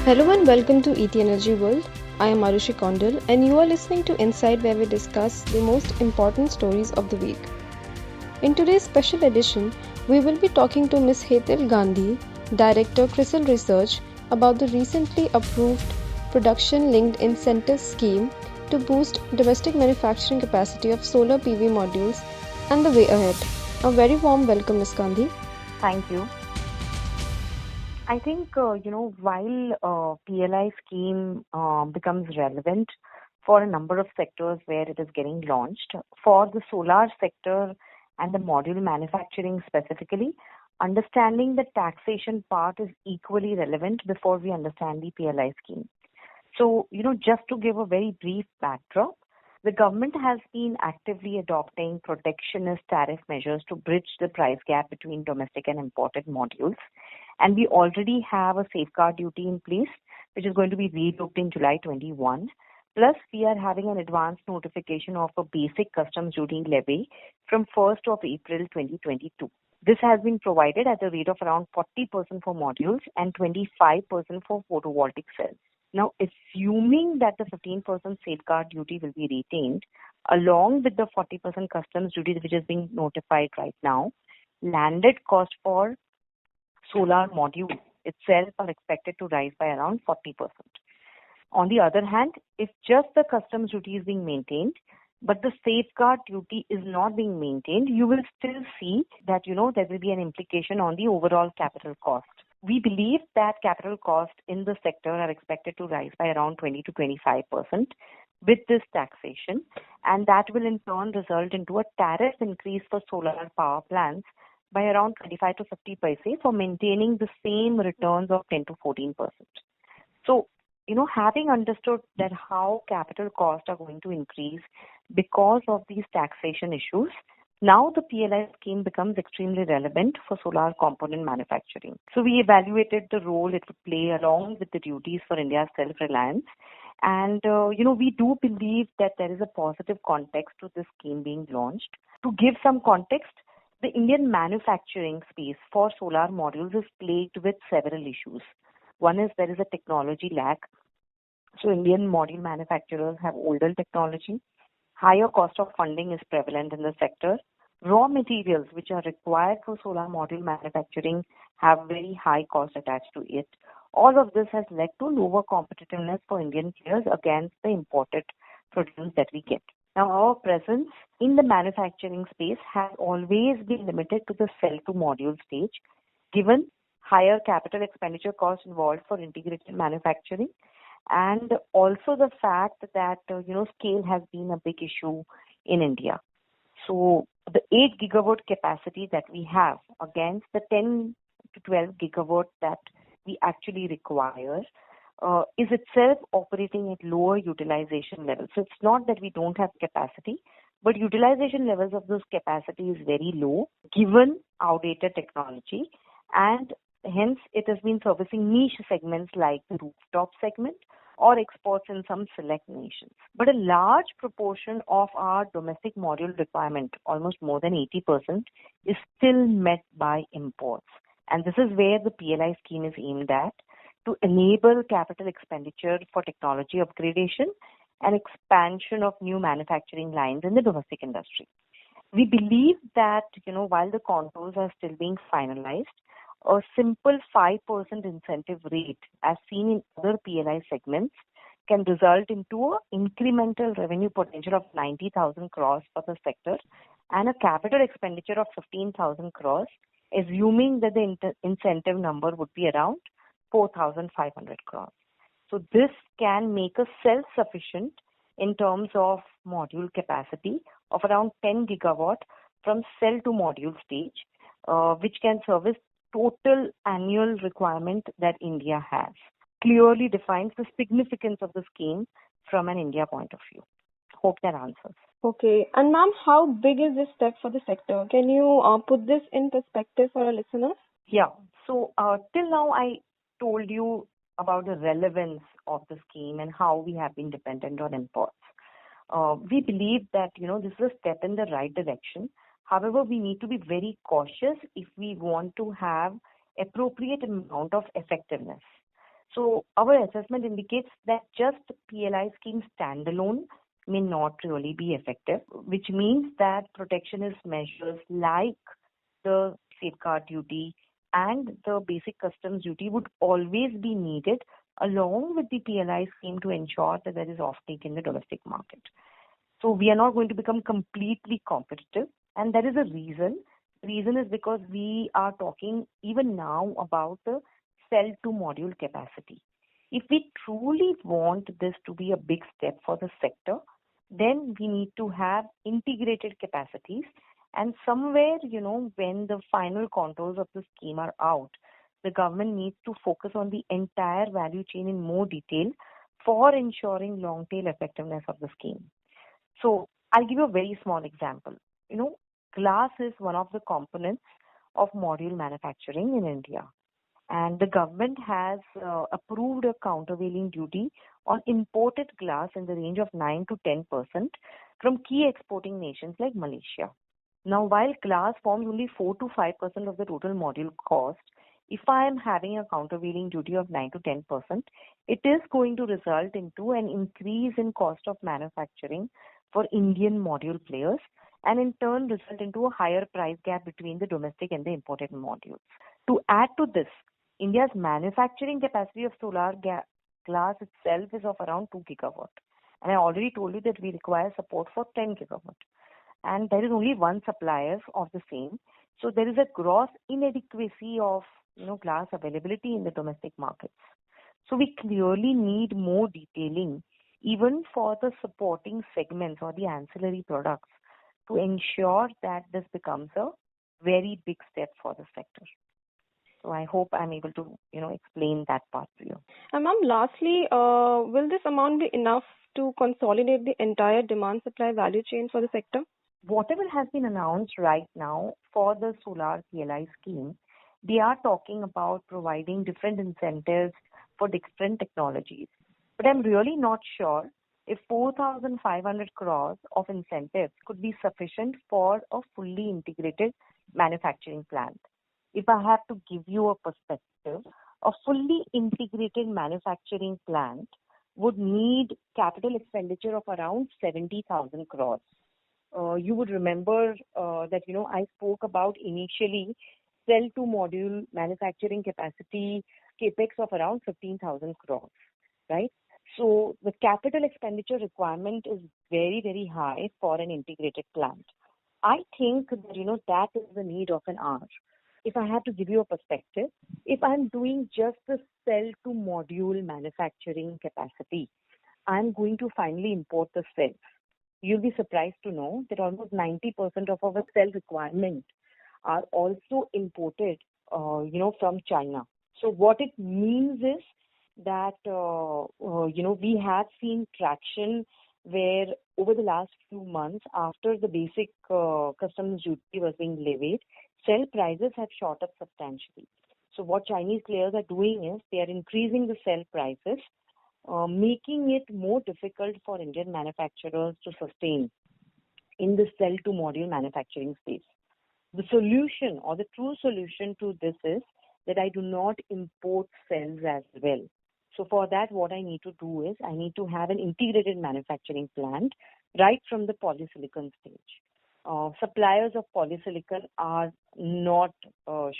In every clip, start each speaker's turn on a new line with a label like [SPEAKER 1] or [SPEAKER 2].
[SPEAKER 1] Hello and welcome to ETEnergyWorld. I am Arushi Kondal and you are listening to Inside, where we discuss the most important stories of the week. In today's special edition, we will be talking to Ms. Hetal Gandhi, Director CRISIL Research, about the recently approved production-linked incentive scheme to boost domestic manufacturing capacity of solar PV modules and the way ahead. A very warm welcome, Ms. Gandhi.
[SPEAKER 2] Thank you. I think, while PLI scheme becomes relevant for a number of sectors where it is getting launched, for the solar sector and the module manufacturing specifically, understanding the taxation part is equally relevant before we understand the PLI scheme. So, just to give a very brief backdrop, the government has been actively adopting protectionist tariff measures to bridge the price gap between domestic and imported modules. And we already have a safeguard duty in place, which is going to be revoked in July 21. Plus, we are having an advance notification of a basic customs duty levy from 1st of April 2022. This has been provided at a rate of around 40% for modules and 25% for photovoltaic cells. Now, assuming that the 15% safeguard duty will be retained, along with the 40% customs duty which is being notified right now, landed cost for solar modules itself are expected to rise by around 40%. On the other hand, if just the customs duty is being maintained, but the safeguard duty is not being maintained, you will still see that, there will be an implication on the overall capital cost. We believe that capital costs in the sector are expected to rise by around 20 to 25% with this taxation, and that will in turn result into a tariff increase for solar power plants by around 25 to 50 paise for maintaining the same returns of 10 to 14%. So, having understood that how capital costs are going to increase because of these taxation issues, now the PLI scheme becomes extremely relevant for solar component manufacturing. So we evaluated the role it would play along with the duties for India's self-reliance. And, we do believe that there is a positive context to this scheme being launched. To give some context, the Indian manufacturing space for solar modules is plagued with several issues. One is there is a technology lag. So Indian module manufacturers have older technology. Higher cost of funding is prevalent in the sector. Raw materials which are required for solar module manufacturing have very high cost attached to it. All of this has led to lower competitiveness for Indian players against the imported produce that we get. Now, our presence in the manufacturing space has always been limited to the cell to module stage, given higher capital expenditure costs involved for integrated manufacturing, and also the fact that, scale has been a big issue in India. So the 8 gigawatt capacity that we have against the 10 to 12 gigawatt that we actually require is itself operating at lower utilization levels. So it's not that we don't have capacity, but utilization levels of those capacity is very low given outdated technology, and hence it has been servicing niche segments like the rooftop segment or exports in some select nations. But a large proportion of our domestic module requirement, almost more than 80%, is still met by imports. And this is where the PLI scheme is aimed at, to enable capital expenditure for technology upgradation and expansion of new manufacturing lines in the domestic industry. We believe that, while the contours are still being finalized, a simple 5% incentive rate, as seen in other PLI segments, can result into an incremental revenue potential of 90,000 crores for the sector and a capital expenditure of 15,000 crores, assuming that the incentive number would be around 4,500 crores. So this can make us self-sufficient in terms of module capacity of around 10 gigawatt from cell to module stage, which can service total annual requirement that India has. Clearly defines the significance of the scheme from an India point of view. Hope that answers.
[SPEAKER 1] Okay. And ma'am, how big is this step for the sector? Can you put this in perspective for our listeners?
[SPEAKER 2] Yeah. So till now, I told you about the relevance of the scheme and how we have been dependent on imports. We believe that, this is a step in the right direction. However, we need to be very cautious if we want to have appropriate amount of effectiveness. So our assessment indicates that just PLI scheme standalone may not really be effective, which means that protectionist measures like the safeguard duty and the basic customs duty would always be needed along with the PLI scheme to ensure that there is offtake in the domestic market. So we are not going to become completely competitive, and there is a reason. The reason is because we are talking even now about the cell to module capacity. If we truly want this to be a big step for the sector, then we need to have integrated capacities. And somewhere, when the final contours of the scheme are out, the government needs to focus on the entire value chain in more detail for ensuring long tail effectiveness of the scheme. So I'll give you a very small example. Glass is one of the components of module manufacturing in India. And the government has approved a countervailing duty on imported glass in the range of 9 to 10% from key exporting nations like Malaysia. Now, while glass forms only 4 to 5% of the total module cost, if I am having a countervailing duty of 9 to 10%, it is going to result into an increase in cost of manufacturing for Indian module players, and in turn result into a higher price gap between the domestic and the imported modules. To add to this, India's manufacturing capacity of solar glass itself is of around 2 gigawatt. And I already told you that we require support for 10 gigawatt. And there is only one supplier of the same. So there is a gross inadequacy of glass availability in the domestic markets. So we clearly need more detailing even for the supporting segments or the ancillary products to ensure that this becomes a very big step for the sector. So I hope I'm able to, explain that part to you.
[SPEAKER 1] And ma'am, lastly, will this amount be enough to consolidate the entire demand-supply value chain for the sector?
[SPEAKER 2] Whatever has been announced right now for the solar PLI scheme, they are talking about providing different incentives for different technologies. But I'm really not sure if 4,500 crores of incentives could be sufficient for a fully integrated manufacturing plant. If I have to give you a perspective, a fully integrated manufacturing plant would need capital expenditure of around 70,000 crores. You would remember that, I spoke about initially cell to module manufacturing capacity capex of around 15,000 crores, right? So the capital expenditure requirement is very, very high for an integrated plant. I think that, that is the need of an hour. If I have to give you a perspective, if I'm doing just the cell to module manufacturing capacity, I'm going to finally import the cells. You'll be surprised to know that almost 90% of our cell requirement are also imported, from China. So what it means is that, we have seen traction where over the last few months, after the basic customs duty was being levied, cell prices have shot up substantially. So what Chinese players are doing is they are increasing the cell prices, making it more difficult for Indian manufacturers to sustain in the cell to module manufacturing space. The solution or the true solution to this is that I do not import cells as well. So for that, what I need to do is I need to have an integrated manufacturing plant right from the polysilicon stage. Suppliers of polysilicon are not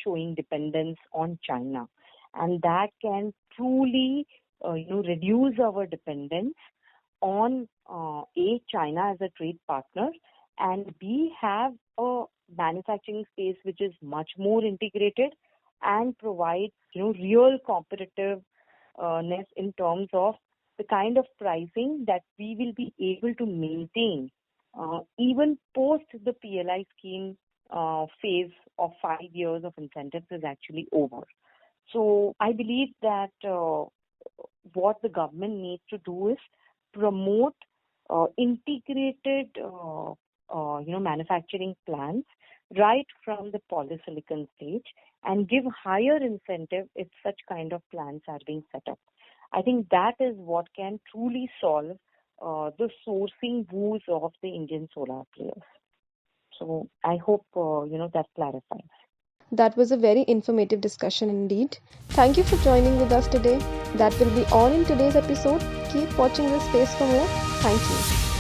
[SPEAKER 2] showing dependence on China, and that can truly reduce our dependence on China as a trade partner, and B, have a manufacturing space which is much more integrated and provides real competitiveness in terms of the kind of pricing that we will be able to maintain even post the PLI scheme phase of 5 years of incentives is actually over. So I believe that what the government needs to do is promote integrated manufacturing plants right from the polysilicon stage and give higher incentive if such kind of plants are being set up. I think that is what can truly solve the sourcing woes of the Indian solar players. So I hope that clarifies.
[SPEAKER 1] That was a very informative discussion indeed. Thank you for joining with us today. That will be all in today's episode. Keep watching this space for more. Thank you.